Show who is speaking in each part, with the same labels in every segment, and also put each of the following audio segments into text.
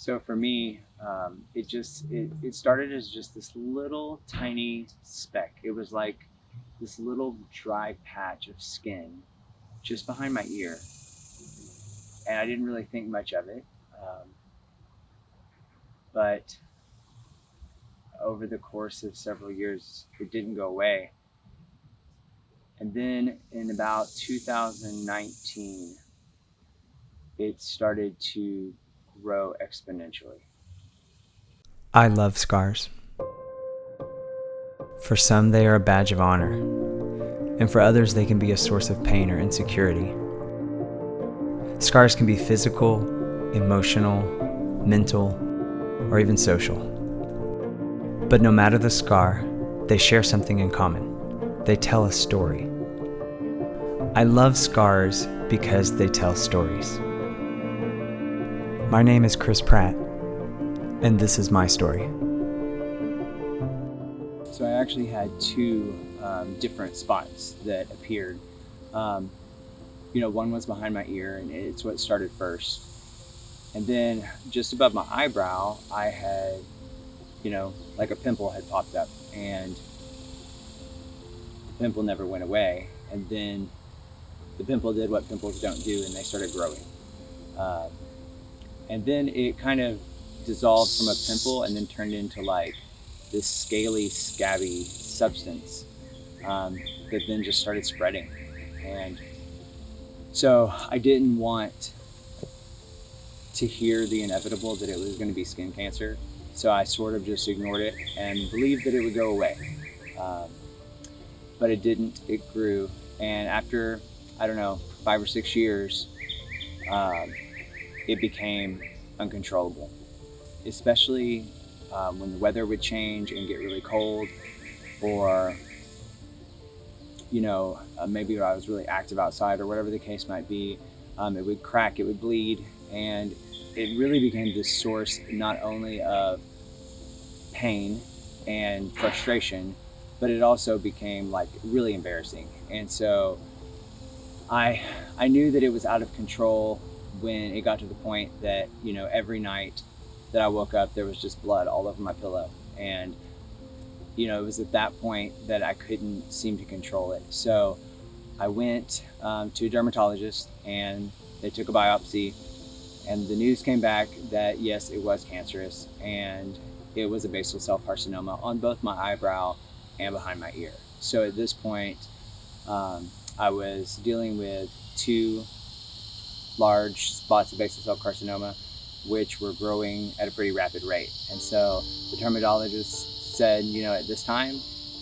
Speaker 1: So for me, it started as just this little tiny speck. It was like this little dry patch of skin just behind my ear, and I didn't really think much of it. But over the course of several years, it didn't go away. And then in about 2019, it started to grow exponentially.
Speaker 2: I love scars. For some, they are a badge of honor, and for others, they can be a source of pain or insecurity. Scars can be physical, emotional, mental, or even social. But no matter the scar, they share something in common. They tell a story. I love scars because they tell stories. My name is Chris Pratt, and this is my story.
Speaker 1: So I actually had two different spots that appeared. One was behind my ear, and it's what started first. And then just above my eyebrow, I had, like a pimple had popped up, and the pimple never went away. And then the pimple did what pimples don't do, and they started growing. And then it kind of dissolved from a pimple and then turned into like this scaly, scabby substance that then just started spreading. And so I didn't want to hear the inevitable that it was going to be skin cancer. So I sort of just ignored it and believed that it would go away. But it didn't, it grew. And after, 5 or 6 years, it became uncontrollable, especially when the weather would change and get really cold, or maybe I was really active outside or whatever the case might be. It would crack, it would bleed, and it really became this source not only of pain and frustration, but it also became like really embarrassing. And so I knew that it was out of control when it got to the point that, every night that I woke up, there was just blood all over my pillow. And, it was at that point that I couldn't seem to control it. So I went to a dermatologist, and they took a biopsy, and the news came back that yes, it was cancerous, and it was a basal cell carcinoma on both my eyebrow and behind my ear. So at this point, I was dealing with two large spots of basal cell carcinoma, which were growing at a pretty rapid rate. And so the dermatologist said, at this time,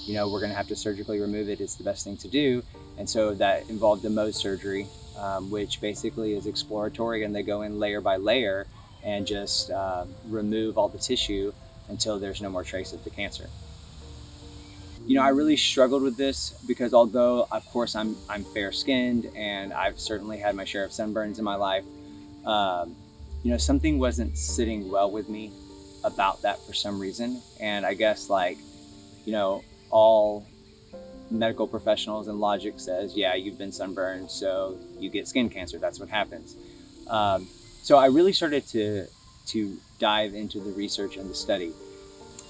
Speaker 1: we're going to have to surgically remove it. It's the best thing to do. And so that involved the Mohs surgery, which basically is exploratory, and they go in layer by layer and just remove all the tissue until there's no more trace of the cancer. I really struggled with this because although, of course, I'm fair-skinned and I've certainly had my share of sunburns in my life, something wasn't sitting well with me about that for some reason. And I guess all medical professionals and logic says, yeah, you've been sunburned, so you get skin cancer. That's what happens. So I really started to dive into the research and the study.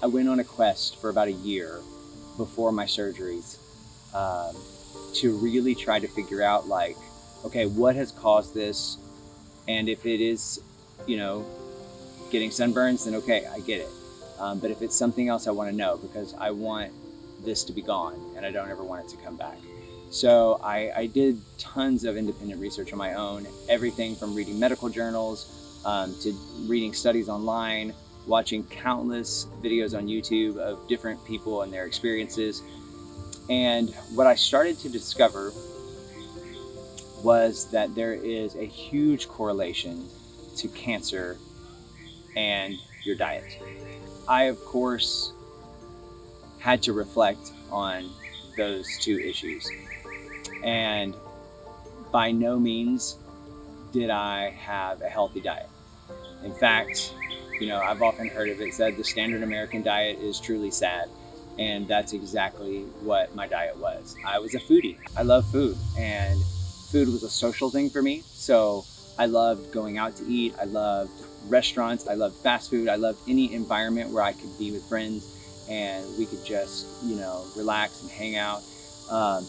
Speaker 1: I went on a quest for about a year before my surgeries to really try to figure out okay, what has caused this? And if it is, getting sunburns, then okay, I get it. But if it's something else, I want to know, because I want this to be gone and I don't ever want it to come back. So I did tons of independent research on my own, everything from reading medical journals to reading studies online, watching countless videos on YouTube of different people and their experiences. And what I started to discover was that there is a huge correlation to cancer and your diet. I, of course, had to reflect on those two issues. And by no means did I have a healthy diet. In fact, I've often heard of it said the standard American diet is truly sad. And that's exactly what my diet was. I was a foodie. I love food, and food was a social thing for me. So I loved going out to eat. I loved restaurants. I loved fast food. I loved any environment where I could be with friends and we could just, relax and hang out. Um,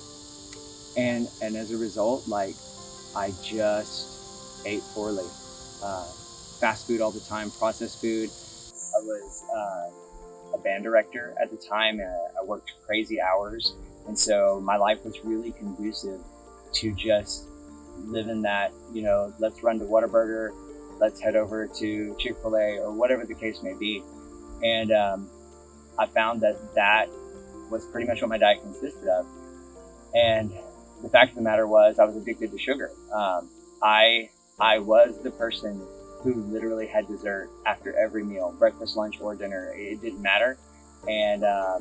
Speaker 1: and as a result, like, I just ate poorly. Uh, Fast food all the time, processed food. I was a band director at the time. I worked crazy hours, and so my life was really conducive to just living that. Let's run to Whataburger, let's head over to Chick-fil-A, or whatever the case may be. And I found that was pretty much what my diet consisted of. And the fact of the matter was, I was addicted to sugar. I was the person who literally had dessert after every meal, breakfast, lunch, or dinner. It didn't matter. And, I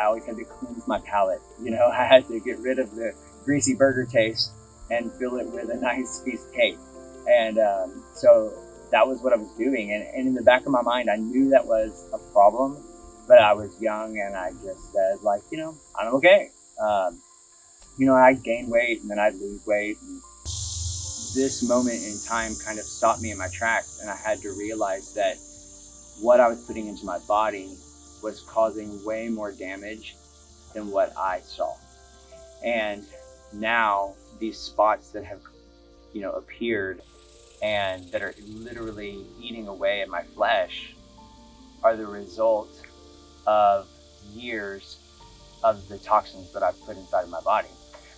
Speaker 1: always had to cleanse my palate. I had to get rid of the greasy burger taste and fill it with a nice piece of cake. And so that was what I was doing. And in the back of my mind, I knew that was a problem, but I was young and I just said, like, I'm okay. I'd gain weight and then I'd lose weight. And this moment in time kind of stopped me in my tracks, and I had to realize that what I was putting into my body was causing way more damage than what I saw. And now these spots that have, appeared and that are literally eating away at my flesh are the result of years of the toxins that I've put inside of my body.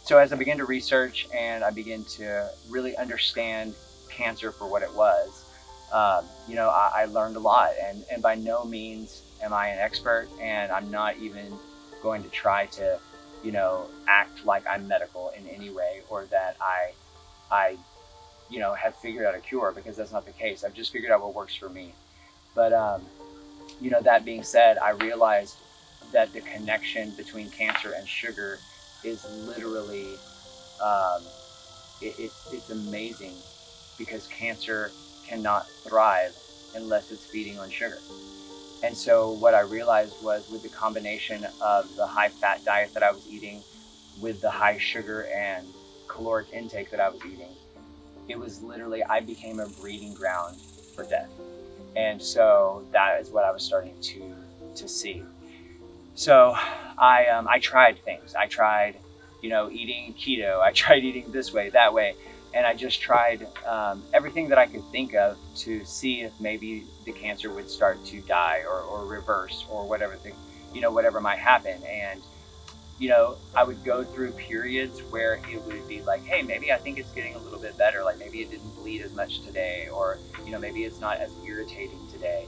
Speaker 1: So as I began to research and I began to really understand cancer for what it was, I learned a lot. And by no means am I an expert, and I'm not even going to try to, act like I'm medical in any way, or that I have figured out a cure, because that's not the case. I've just figured out what works for me. But, that being said, I realized that the connection between cancer and sugar is literally, it's amazing, because cancer cannot thrive unless it's feeding on sugar. And so what I realized was, with the combination of the high fat diet that I was eating, with the high sugar and caloric intake that I was eating, it was literally, I became a breeding ground for death. And so that is what I was starting to see. So I tried things. I tried, eating keto. I tried eating this way, that way. And I just tried everything that I could think of to see if maybe the cancer would start to die or reverse, or whatever whatever might happen. And, I would go through periods where it would be like, hey, maybe I think it's getting a little bit better. Like, maybe it didn't bleed as much today, or, maybe it's not as irritating today.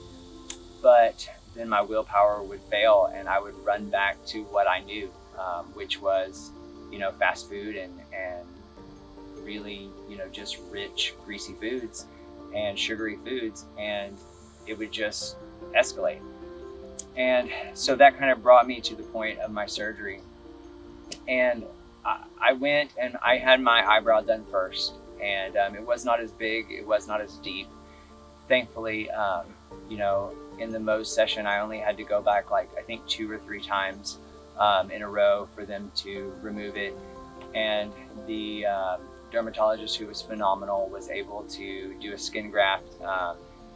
Speaker 1: But then my willpower would fail, and I would run back to what I knew, which was, fast food and really, just rich, greasy foods and sugary foods, and it would just escalate. And so that kind of brought me to the point of my surgery. And I went and I had my eyebrow done first, and it was not as big, it was not as deep. Thankfully, in the Mohs session, I only had to go back I think 2 or 3 times in a row for them to remove it. And the dermatologist, who was phenomenal, was able to do a skin graft,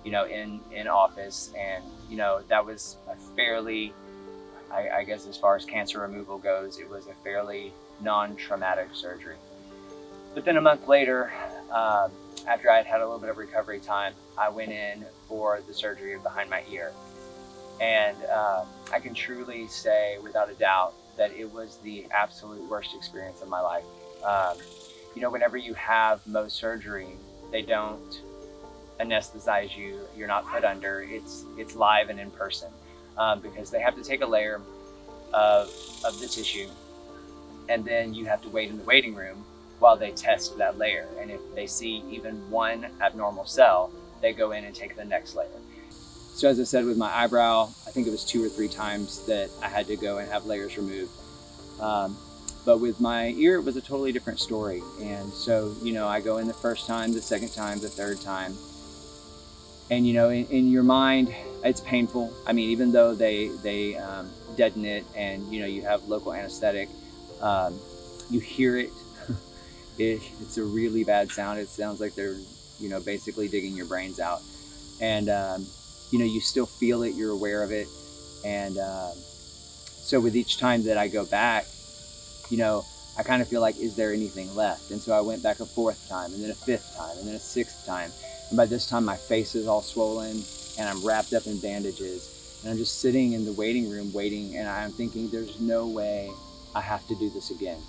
Speaker 1: in office. And, that was a fairly, I guess as far as cancer removal goes, it was a fairly non-traumatic surgery. But then a month later, after I had had a little bit of recovery time, I went in for the surgery behind my ear. And I can truly say without a doubt that it was the absolute worst experience of my life. Whenever you have Mohs surgery, they don't anesthetize you. You're not put under. It's live and in person, because they have to take a layer of the tissue, and then you have to wait in the waiting room while they test that layer. And if they see even one abnormal cell, they go in and take the next layer. So as I said, with my eyebrow, I think it was 2 or 3 times that I had to go and have layers removed. But with my ear, it was a totally different story. And so, I go in the first time, the second time, the third time. And, in your mind, it's painful. I mean, even though they deaden it and, you have local anesthetic, you hear it. It's a really bad sound. It sounds like they're, basically digging your brains out. And you still feel it, you're aware of it. And so with each time that I go back, I kind of feel like, is there anything left? And so I went back a fourth time, and then a fifth time, and then a sixth time. And by this time, my face is all swollen, and I'm wrapped up in bandages. And I'm just sitting in the waiting room waiting, and I'm thinking, there's no way I have to do this again.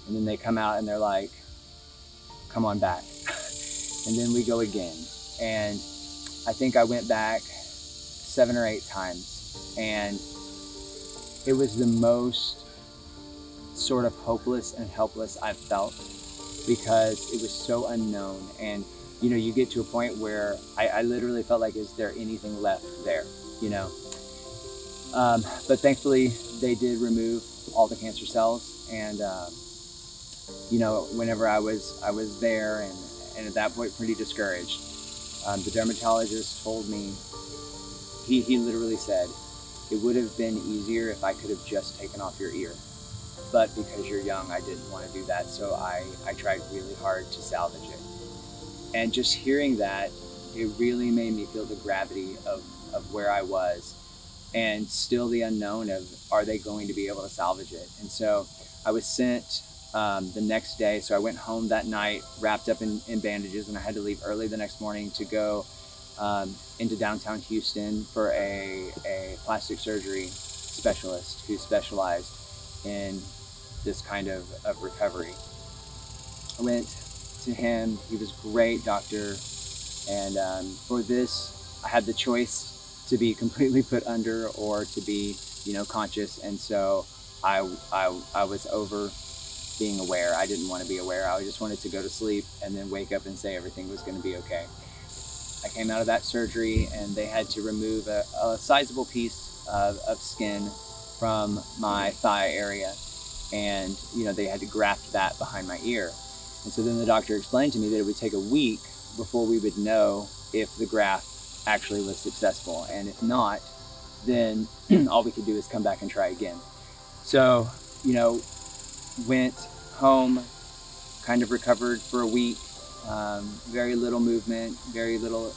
Speaker 1: And then they come out, and they're like, come on back. And then we go again. And I think I went back 7 or 8 times. And it was the most sort of hopeless and helpless I've felt, because it was so unknown. And you get to a point where I literally felt like, is there anything left there? But thankfully they did remove all the cancer cells. And whenever I was there, and at that point pretty discouraged, the dermatologist told me, he literally said, it would have been easier if I could have just taken off your ear. But because you're young, I didn't want to do that. So I tried really hard to salvage it. And just hearing that, it really made me feel the gravity of where I was, and still the unknown of, are they going to be able to salvage it? And so I was sent the next day. So I went home that night, wrapped up in bandages, and I had to leave early the next morning to go into downtown Houston for a plastic surgery specialist who specialized in this kind of recovery. I went to him. He was a great doctor. And for this, I had the choice to be completely put under or to be, conscious. And so I was over being aware. I didn't want to be aware. I just wanted to go to sleep and then wake up and say everything was going to be okay. I came out of that surgery, and they had to remove a sizable piece of skin from my thigh area. And, they had to graft that behind my ear. And so then the doctor explained to me that it would take a week before we would know if the graft actually was successful. And if not, then all we could do is come back and try again. So, went home, kind of recovered for a week, very little movement, very little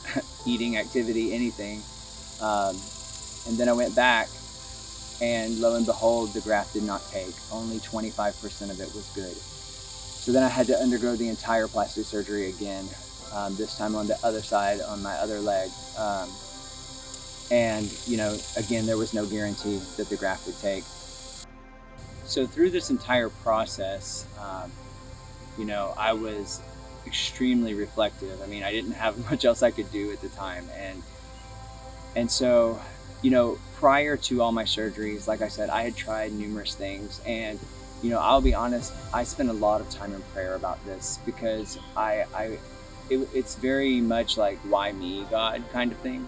Speaker 1: eating activity, anything. And then I went back, and lo and behold, the graft did not take. Only 25% of it was good. So then I had to undergo the entire plastic surgery again, this time on the other side, on my other leg. And, again, there was no guarantee that the graft would take. So through this entire process, I was extremely reflective. I mean, I didn't have much else I could do at the time. And so, prior to all my surgeries, like I said, I had tried numerous things. And, I'll be honest, I spent a lot of time in prayer about this, because it's very much like, why me, God, kind of thing.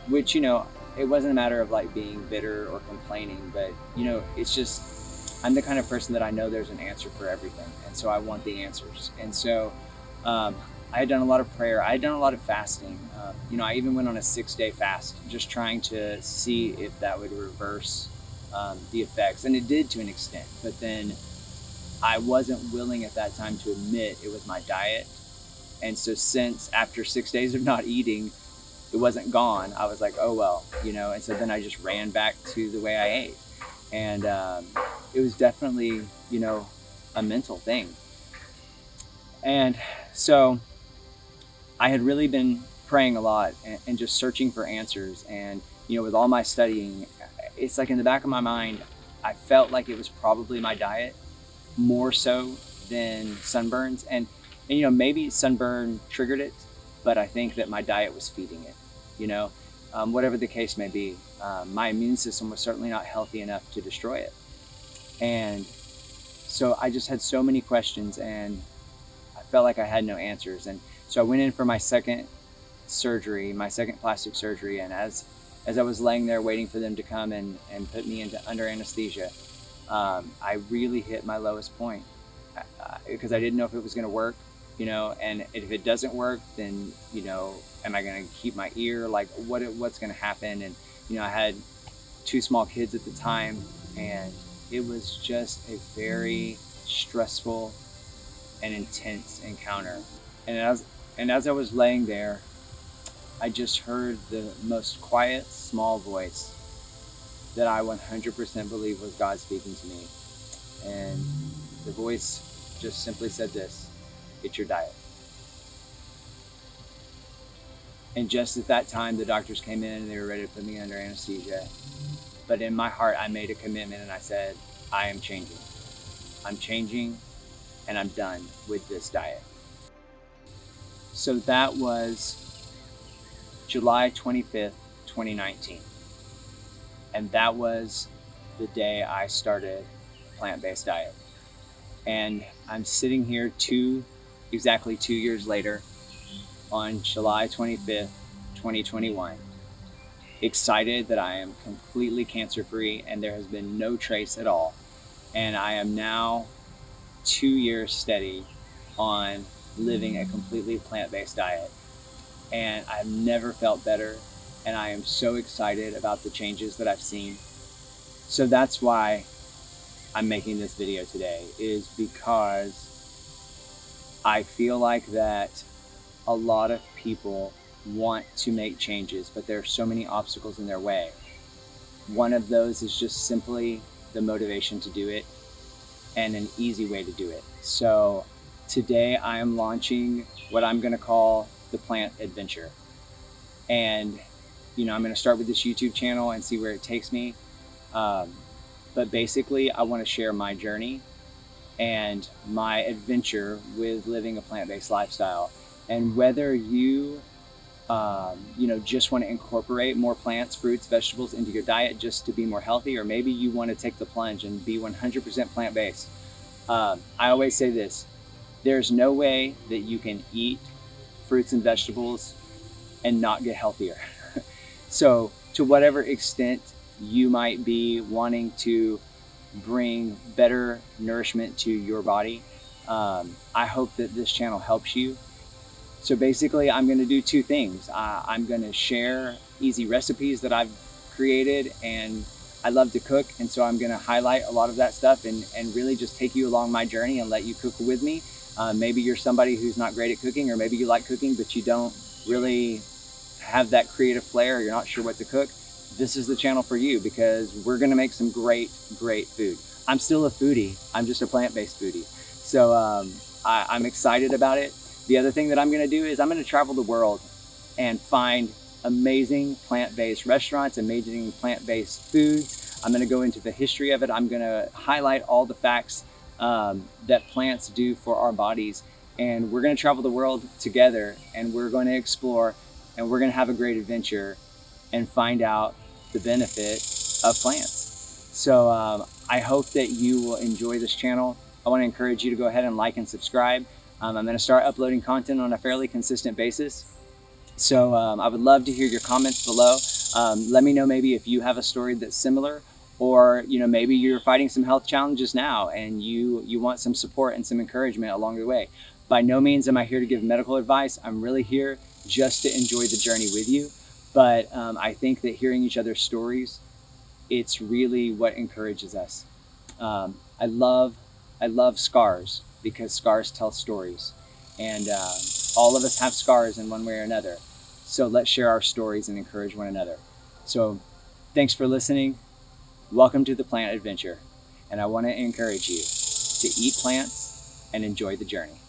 Speaker 1: Which, it wasn't a matter of like being bitter or complaining, but, it's just, I'm the kind of person that I know there's an answer for everything. And so I want the answers. And so I had done a lot of prayer. I had done a lot of fasting. I even went on a 6-day fast, just trying to see if that would reverse the effects. And it did to an extent. But then I wasn't willing at that time to admit it was my diet. And so since after 6 days of not eating, it wasn't gone, I was like, oh, well, and so then I just ran back to the way I ate. And it was definitely, a mental thing. And so I had really been praying a lot and just searching for answers. And, with all my studying, it's like in the back of my mind, I felt like it was probably my diet more so than sunburns. And maybe sunburn triggered it, but I think that my diet was feeding it, whatever the case may be. My immune system was certainly not healthy enough to destroy it. And so I just had so many questions, and I felt like I had no answers. And so I went in for my second surgery, my second plastic surgery. And as I was laying there waiting for them to come and put me under anesthesia, I really hit my lowest point, because I didn't know if it was going to work, and if it doesn't work, then, am I going to keep my ear? Like, what's going to happen? And, I had 2 small kids at the time, and it was just a very stressful and intense encounter. And as I was laying there, I just heard the most quiet, small voice that I 100% believe was God speaking to me. And the voice just simply said this: it's your diet. And just at that time, the doctors came in and they were ready to put me under anesthesia. But in my heart, I made a commitment and I said, I am changing. I'm changing, and I'm done with this diet. So that was July 25th, 2019. And that was the day I started a plant-based diet. And I'm sitting here exactly 2 years later on July 25th, 2021, excited that I am completely cancer-free and there has been no trace at all. And I am now 2 years steady on living a completely plant-based diet. And I've never felt better. And I am so excited about the changes that I've seen. So that's why I'm making this video today, is because I feel like that a lot of people want to make changes, but there are so many obstacles in their way. One of those is just simply the motivation to do it and an easy way to do it. So today I am launching what I'm going to call the Plant Adventure. And, I'm going to start with this YouTube channel and see where it takes me. But basically, I want to share my journey and my adventure with living a plant-based lifestyle. And whether you, just want to incorporate more plants, fruits, vegetables into your diet just to be more healthy, or maybe you want to take the plunge and be 100% plant-based. I always say this: there's no way that you can eat fruits and vegetables and not get healthier. So to whatever extent you might be wanting to bring better nourishment to your body, I hope that this channel helps you. So basically, I'm going to do two things. I'm going to share easy recipes that I've created, and I love to cook, and so I'm going to highlight a lot of that stuff and really just take you along my journey and let you cook with me. Maybe you're somebody who's not great at cooking, or maybe you like cooking but you don't really have that creative flair, or you're not sure what to cook. This is the channel for you, because we're going to make some great food. I'm still a foodie. I'm just a plant-based foodie. So I'm excited about it. The other thing that I'm going to do is I'm going to travel the world and find amazing plant-based restaurants, amazing plant-based foods. I'm going to go into the history of it. I'm going to highlight all the facts that plants do for our bodies. And we're going to travel the world together, and we're going to explore, and we're going to have a great adventure and find out the benefit of plants. So I hope that you will enjoy this channel. I want to encourage you to go ahead and like and subscribe. I'm going to start uploading content on a fairly consistent basis. So I would love to hear your comments below. Let me know maybe if you have a story that's similar, or maybe you're fighting some health challenges now and you want some support and some encouragement along the way. By no means am I here to give medical advice. I'm really here just to enjoy the journey with you. But I think that hearing each other's stories, it's really what encourages us. I love scars, because scars tell stories. And all of us have scars in one way or another. So let's share our stories and encourage one another. So thanks for listening. Welcome to the Plant Adventure. And I want to encourage you to eat plants and enjoy the journey.